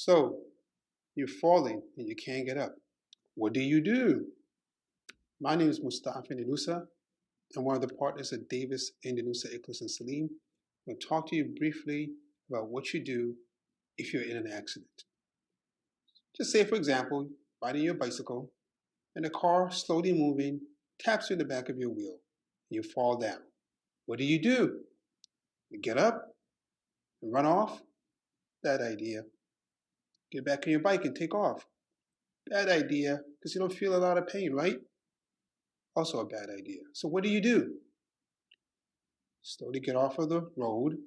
So you're falling and you can't get up. What do you do? My name is Mustapha Ndanusa. I'm one of the partners at Davis Ndanusa Ikhlas and Salim. I'm going to talk to you briefly about what you do if you're in an accident. Just say, for example, riding your bicycle and a car slowly moving taps you in the back of your wheel and you fall down. What do? You get up and run off? Bad idea. Get back on your bike and take off. Bad idea, because you don't feel a lot of pain, right? Also a bad idea. So what do? Slowly get off of the road,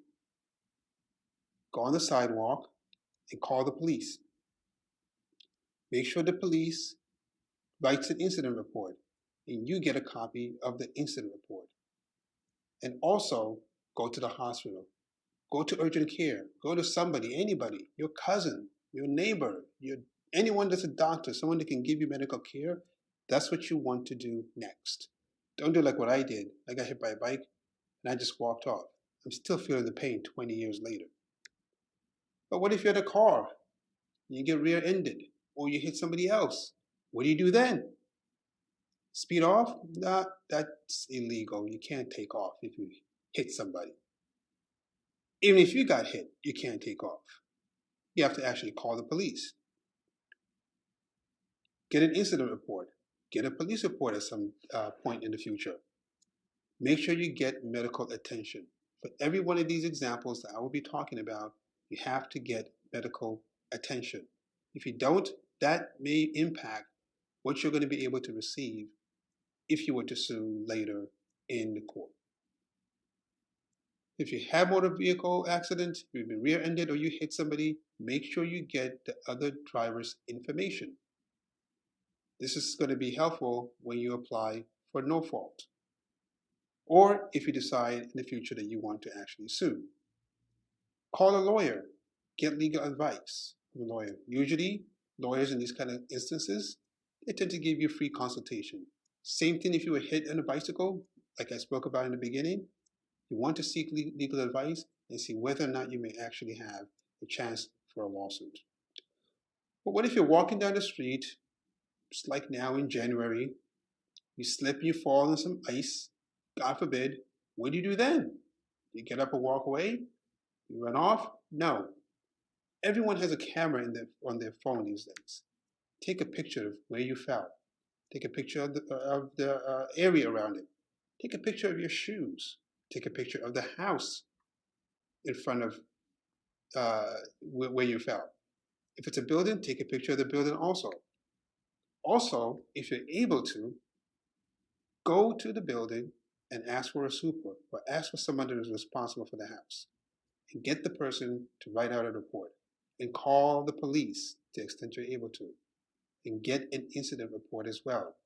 go on the sidewalk, and call the police. Make sure the police writes an incident report, and you get a copy of the incident report. And also go to the hospital. Go to urgent care. Go to somebody, anybody, your cousin, your neighbor, anyone that's a doctor, someone that can give you medical care. That's what you want to do next. Don't do like what I did. I got hit by a bike and I just walked off. I'm still feeling the pain 20 years later. But what if you're in a car and you get rear-ended or you hit somebody else? What do you do then? Speed off? Nah, that's illegal. You can't take off if you hit somebody. Even if you got hit, you can't take off. You have to actually call the police. Get an incident report. Get a police report at some point in the future. Make sure you get medical attention. For every one of these examples that I will be talking about, you have to get medical attention. If you don't, that may impact what you're going to be able to receive if you were to sue later in the court. If you have motor vehicle accident, you've been rear-ended or you hit somebody, make sure you get the other driver's information. This is going to be helpful when you apply for no fault, or if you decide in the future that you want to actually sue. Call a lawyer, get legal advice from a lawyer. Usually, lawyers in these kind of instances, they tend to give you free consultation. Same thing if you were hit on a bicycle, like I spoke about in the beginning. You want to seek legal advice and see whether or not you may actually have a chance for a lawsuit. But what if you're walking down the street, just like now in January, you slip, you fall in some ice, God forbid, what do you do then? You get up and walk away? You run off? No. Everyone has a camera on their phone these days. Take a picture of where you fell. Take a picture of the area around it. Take a picture of your shoes. Take a picture of the house in front of where you fell. If it's a building, take a picture of the building also. Also, if you're able to, go to the building and ask for a super or ask for someone that is responsible for the house and get the person to write out a report and call the police to the extent you're able to and get an incident report as well.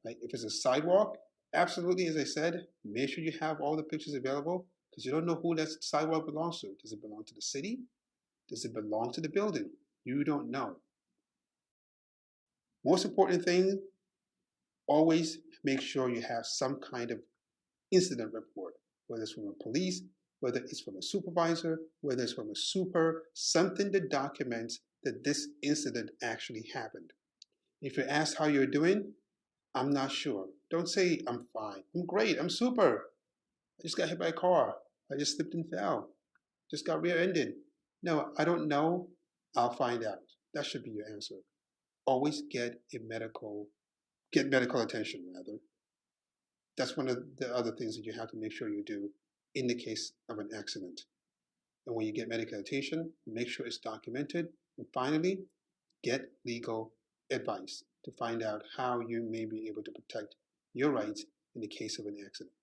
Right? If it's a sidewalk, absolutely, as I said, make sure you have all the pictures available because you don't know who that sidewalk belongs to. Does it belong to the city? Does it belong to the building? You don't know. Most important thing, always make sure you have some kind of incident report, whether it's from a police, whether it's from a supervisor, whether it's from a super, something that documents that this incident actually happened. If you're asked how you're doing, I'm not sure. Don't say I'm fine. I'm great. I'm super. I just got hit by a car. I just slipped and fell. Just got rear-ended. No, I don't know. I'll find out. That should be your answer. Always get medical attention rather. That's one of the other things that you have to make sure you do in the case of an accident. And when you get medical attention, make sure it's documented. And finally, get legal advice to find out how you may be able to protect your rights in the case of an accident.